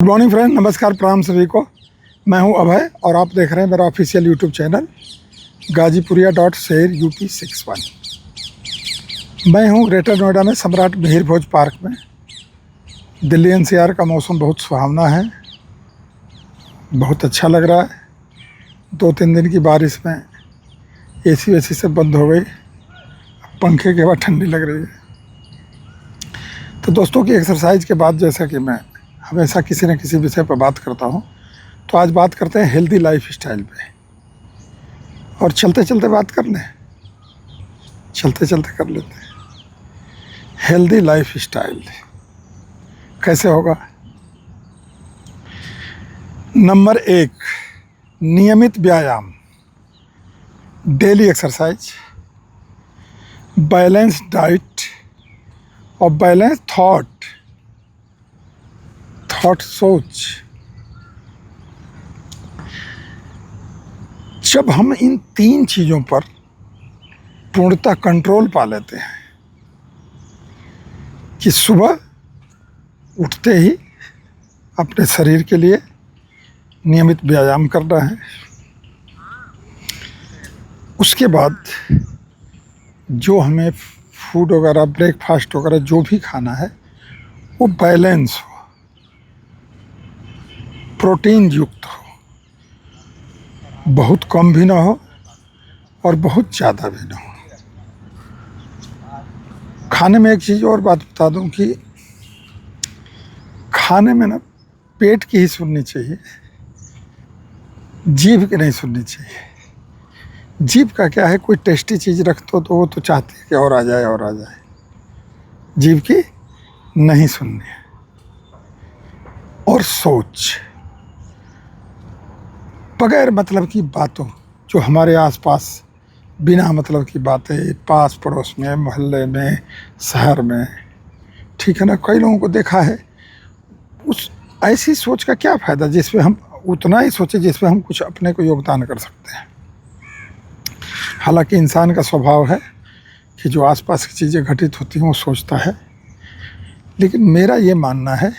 Good morning friend, नमस्कार, प्रणाम सभी को। मैं हूं अभय और आप देख रहे हैं मेरा ऑफिशियल यूट्यूब चैनल गाजीपुरिया.शेर UP61। मैं हूं ग्रेटर नोएडा में सम्राट मिहिर भोज पार्क में। दिल्ली NCR का मौसम बहुत सुहावना है, बहुत अच्छा लग रहा है। 2-3 दिन की बारिश में AC वेसी सब बंद हो गई, पंखे के हवा ठंडी लग रही है। तो दोस्तों की एक्सरसाइज के बाद जैसा कि मैं हमेशा किसी न किसी विषय पर बात करता हूँ, तो आज बात करते हैं हेल्दी लाइफ स्टाइल पे। और चलते चलते बात कर लें, चलते चलते कर लेते हैं। हेल्दी लाइफ स्टाइल कैसे होगा? नंबर 1, नियमित व्यायाम, डेली एक्सरसाइज, बैलेंस डाइट और बैलेंस थॉट सोच। जब हम इन 3 चीज़ों पर पूर्णतः कंट्रोल पा लेते हैं कि सुबह उठते ही अपने शरीर के लिए नियमित व्यायाम करना है, उसके बाद जो हमें फूड वगैरह, ब्रेकफास्ट वगैरह जो भी खाना है वो बैलेंस हो, प्रोटीन युक्त हो, बहुत कम भी ना हो और बहुत ज़्यादा भी ना हो। खाने में एक चीज़ और बात बता दूं कि खाने में ना पेट की ही सुननी चाहिए, जीभ की नहीं सुननी चाहिए। जीभ का क्या है, कोई टेस्टी चीज़ रख दो तो वो तो चाहती है कि और आ जाए और आ जाए। जीभ की नहीं सुननी है। और सोच, बगैर मतलब की बातों, जो हमारे आसपास बिना मतलब की बातें, पास पड़ोस में, मोहल्ले में, शहर में, ठीक है ना, कई लोगों को देखा है। उस ऐसी सोच का क्या फ़ायदा जिसमें हम उतना ही सोचें जिसमें हम कुछ अपने को योगदान कर सकते हैं। हालांकि इंसान का स्वभाव है कि जो आसपास की चीज़ें घटित होती हैं वो सोचता है, लेकिन मेरा ये मानना है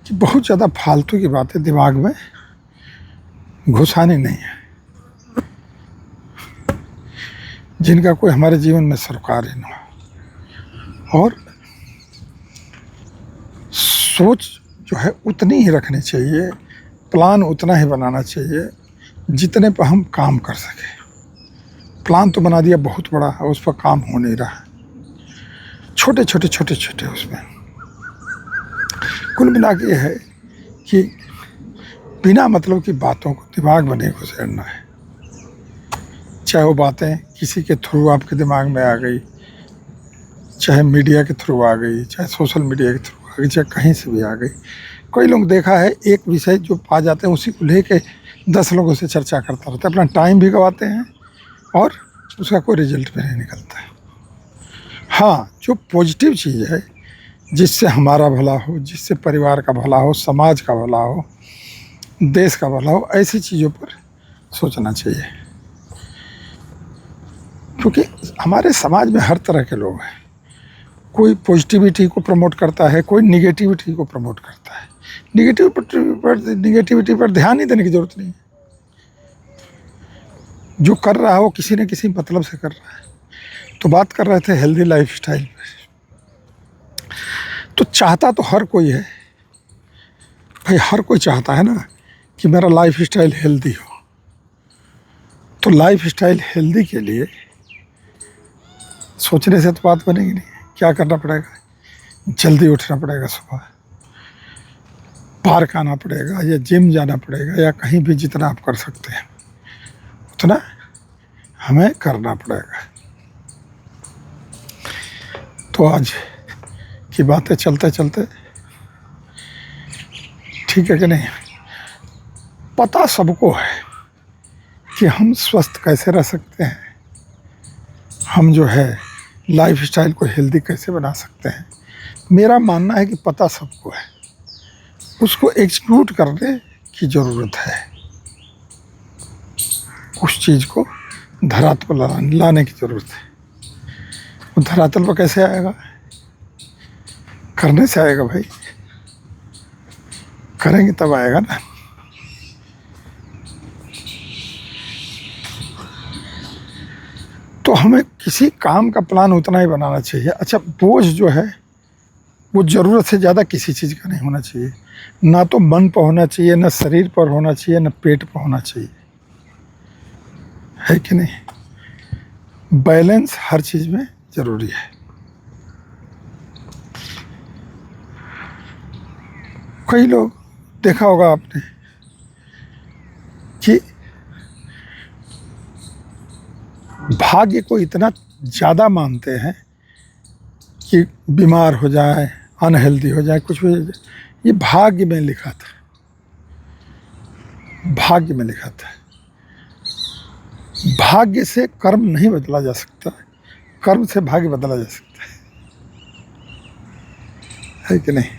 कि बहुत ज़्यादा फालतू की बातें दिमाग में घुसानी नहीं है, जिनका कोई हमारे जीवन में सरोकार ही ना हो। और सोच जो है उतनी ही रखनी चाहिए, प्लान उतना ही बनाना चाहिए जितने पर हम काम कर सकें। प्लान तो बना दिया बहुत बड़ा है, उस पर काम हो नहीं रहा, छोटे छोटे उसमें। कुल मिला के ये है कि बिना मतलब की बातों को दिमाग में नहीं घुसेड़ना है। चाहे वो बातें किसी के थ्रू आपके दिमाग में आ गई, चाहे मीडिया के थ्रू आ गई, चाहे सोशल मीडिया के थ्रू आ गई, चाहे कहीं से भी आ गई। कोई लोग देखा है एक विषय जो पा जाते हैं उसी को लेके 10 लोगों से चर्चा करता रहता है, अपना टाइम भी गंवाते हैं और उसका कोई रिजल्ट भी नहीं निकलता है। हाँ, जो पॉजिटिव चीज़ है, जिससे हमारा भला हो, जिससे परिवार का भला हो, समाज का भला हो, देश का भला हो, ऐसी चीज़ों पर सोचना चाहिए। क्योंकि हमारे समाज में हर तरह के लोग हैं। कोई पॉजिटिविटी को प्रमोट करता है, कोई निगेटिविटी को प्रमोट करता है। निगेटिविटी पर ध्यान ही देने की ज़रूरत नहीं है। जो कर रहा है वो किसी न किसी मतलब से कर रहा है। तो बात कर रहे थे हेल्दी लाइफ स्टाइल पर। तो चाहता तो हर कोई है भाई, हर कोई चाहता है ना कि मेरा लाइफ स्टाइल हेल्दी हो। तो लाइफ स्टाइल हेल्दी के लिए सोचने से तो बात बनेगी नहीं। क्या करना पड़ेगा? जल्दी उठना पड़ेगा, सुबह पार्क आना पड़ेगा या जिम जाना पड़ेगा, या कहीं भी जितना आप कर सकते हैं उतना हमें करना पड़ेगा। तो आज की बातें चलते चलते, ठीक है कि नहीं, पता सबको है कि हम स्वस्थ कैसे रह सकते हैं, हम जो है लाइफ स्टाइल को हेल्दी कैसे बना सकते हैं। मेरा मानना है कि पता सबको है, उसको एग्जीक्यूट करने की ज़रूरत है। उस चीज़ को धरातल पर लाने की ज़रूरत है। वो धरातल पर कैसे आएगा? करने से आएगा भाई। करेंगे तब आएगा ना। तो हमें किसी काम का प्लान उतना ही बनाना चाहिए। अच्छा, बोझ जो है वो ज़रूरत से ज़्यादा किसी चीज़ का नहीं होना चाहिए। ना तो मन पर होना चाहिए, ना शरीर पर होना चाहिए, ना पेट पर होना चाहिए, है कि नहीं। बैलेंस हर चीज़ में ज़रूरी है। कई लोग देखा होगा आपने कि भाग्य को इतना ज़्यादा मानते हैं कि बीमार हो जाए, अनहेल्दी हो जाए, कुछ भी हो जाए, ये भाग्य में लिखा था, भाग्य में लिखा था। भाग्य से कर्म नहीं बदला जा सकता, कर्म से भाग्य बदला जा सकता है कि नहीं।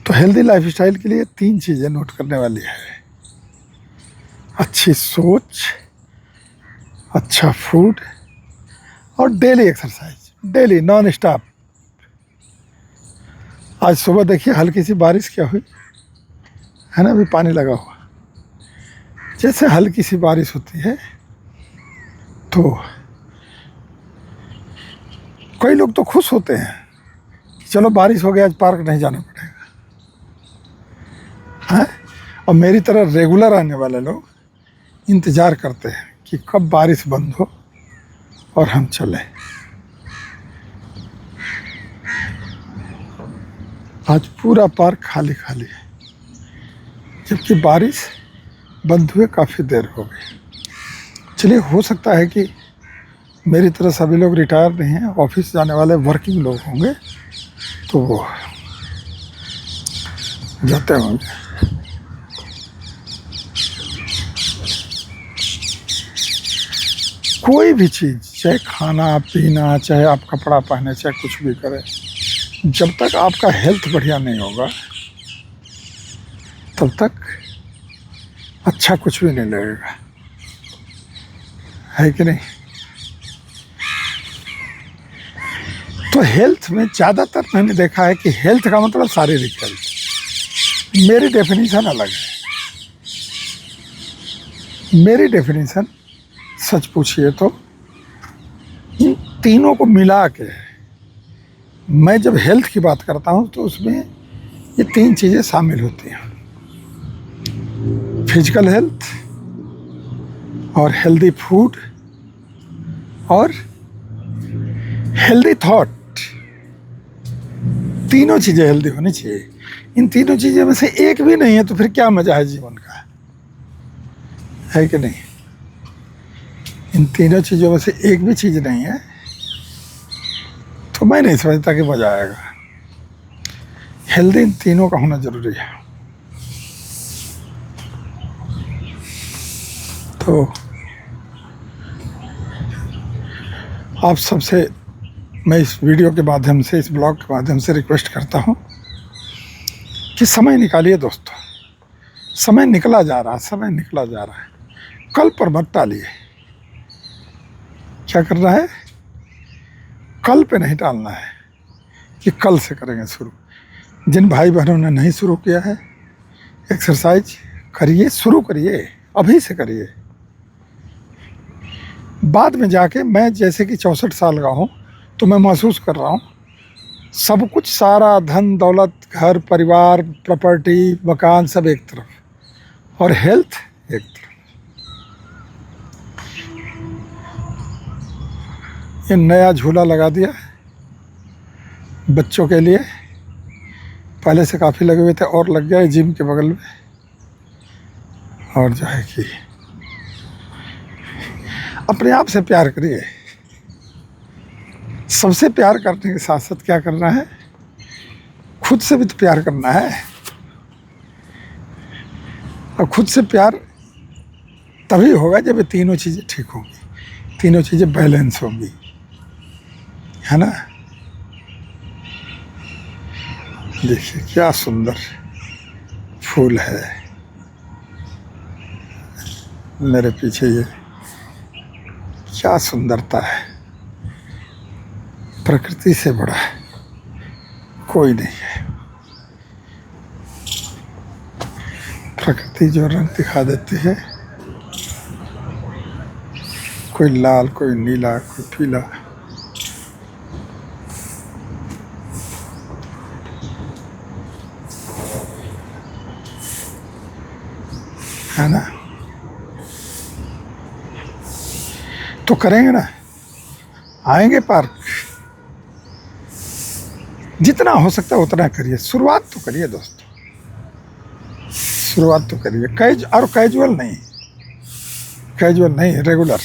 तो हेल्दी लाइफस्टाइल के लिए 3 चीज़ें नोट करने वाली है: अच्छी सोच, अच्छा फूड और daily exercise, daily non stop. आज सुबह देखिए हल्की सी बारिश क्या हुई है ना, अभी पानी लगा हुआ। जैसे हल्की सी बारिश होती है तो कई लोग तो खुश होते हैं कि चलो बारिश हो गया, आज पार्क नहीं जाना पड़ेगा, है। और मेरी तरह रेगुलर आने वाले लोग इंतज़ार करते हैं कि कब बारिश बंद हो और हम चलें। आज पूरा पार्क खाली खाली है, जबकि बारिश बंद हुए काफ़ी देर हो गई। चलिए, हो सकता है कि मेरी तरह सभी लोग रिटायर नहीं हैं, ऑफिस जाने वाले वर्किंग लोग होंगे तो वो जाते होंगे। कोई भी चीज़, चाहे खाना पीना, चाहे आप कपड़ा पहने, चाहे कुछ भी करें, जब तक आपका हेल्थ बढ़िया नहीं होगा तब तक अच्छा कुछ भी नहीं लगेगा, है कि नहीं। तो हेल्थ में ज़्यादातर मैंने देखा है कि हेल्थ का मतलब शारीरिक हेल्थ। मेरी डेफिनेशन अलग है। मेरी डेफिनेशन, सच पूछिए तो, इन तीनों को मिला के मैं जब हेल्थ की बात करता हूँ तो उसमें ये 3 चीज़ें शामिल होती हैं: फिजिकल हेल्थ और हेल्दी फूड और हेल्दी थॉट। तीनों चीज़ें हेल्दी होनी चाहिए। इन तीनों चीज़ों में से एक भी नहीं है तो फिर क्या मजा है जीवन का, है कि नहीं। इन तीनों चीज़ों में से एक भी चीज़ नहीं है तो मैं नहीं समझता कि मजा आएगा। हेल्दी इन तीनों का होना जरूरी है। तो आप सबसे मैं इस वीडियो के माध्यम से, इस ब्लॉग के माध्यम से रिक्वेस्ट करता हूँ कि समय निकालिए दोस्तों। समय निकला जा रहा है, समय निकला जा रहा है। कल पर मत टालिए। क्या करना है, कल पे नहीं टालना है कि कल से करेंगे शुरू। जिन भाई बहनों ने नहीं शुरू किया है, एक्सरसाइज करिए, शुरू करिए, अभी से करिए। बाद में जाके, मैं जैसे कि 64 साल का हूँ तो मैं महसूस कर रहा हूँ सब कुछ, सारा धन दौलत, घर परिवार, प्रॉपर्टी, मकान, सब एक तरफ और हेल्थ एक तरफ। ये नया झूला लगा दिया बच्चों के लिए, पहले से काफ़ी लगे हुए थे और लग गया जिम के बगल में। और जो है कि अपने आप से प्यार करिए। सबसे प्यार करने के साथ साथ क्या करना है, खुद से भी तो प्यार करना है। और खुद से प्यार तभी होगा जब ये तीनों चीज़ें ठीक होंगी, तीनों चीज़ें बैलेंस होंगी, है ना। देखिए क्या सुंदर फूल है मेरे पीछे, ये क्या सुंदरता है। प्रकृति से बड़ा कोई नहीं है। प्रकृति जो रंग दिखा देती है, कोई लाल, कोई नीला, कोई पीला। है ना? तो करेंगे ना, आएंगे पार्क, जितना हो सकता है उतना करिए। शुरुआत तो करिए दोस्तों, शुरुआत तो करिए। और कैजुअल नहीं, कैजुअल नहीं, रेगुलर,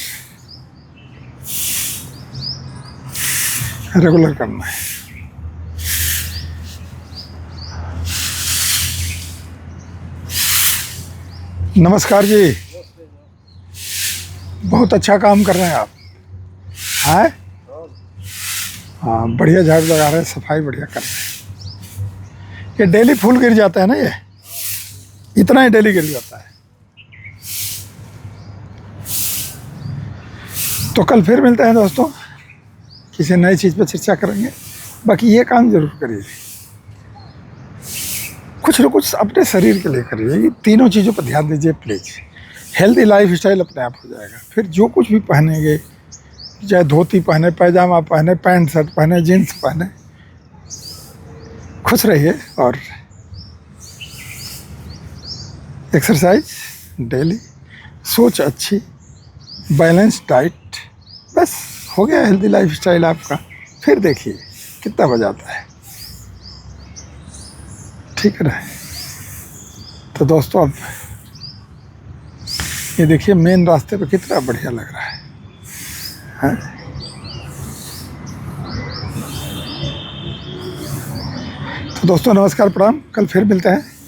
रेगुलर करना है। नमस्कार जी, बहुत अच्छा काम कर रहे हैं आप। हैं? हाँ, बढ़िया झाड़ू लगा रहे हैं, सफाई बढ़िया कर रहे हैं। ये डेली फूल गिर जाता है ना, ये इतना ही डेली गिर जाता है। तो कल फिर मिलते हैं दोस्तों, किसी नई चीज़ पर चर्चा करेंगे। बाकी ये काम जरूर करिए, कुछ न कुछ अपने शरीर के लिए करिए। ये तीनों चीज़ों पर ध्यान दीजिए प्लीज़। हेल्दी लाइफ स्टाइल अपने आप हो जाएगा। फिर जो कुछ भी पहनेंगे, चाहे धोती पहने, पैजामा पहने, पैंट शर्ट पहने, जीन्स पहने, खुश रहिए। और एक्सरसाइज डेली, सोच अच्छी, बैलेंस डाइट, बस हो गया हेल्दी लाइफ स्टाइल आपका। फिर देखिए कितना मजा आता है। ठीक है ना? तो दोस्तों अब ये देखिए मेन रास्ते पे कितना बढ़िया लग रहा है। तो दोस्तों नमस्कार, प्रणाम। कल फिर मिलते हैं।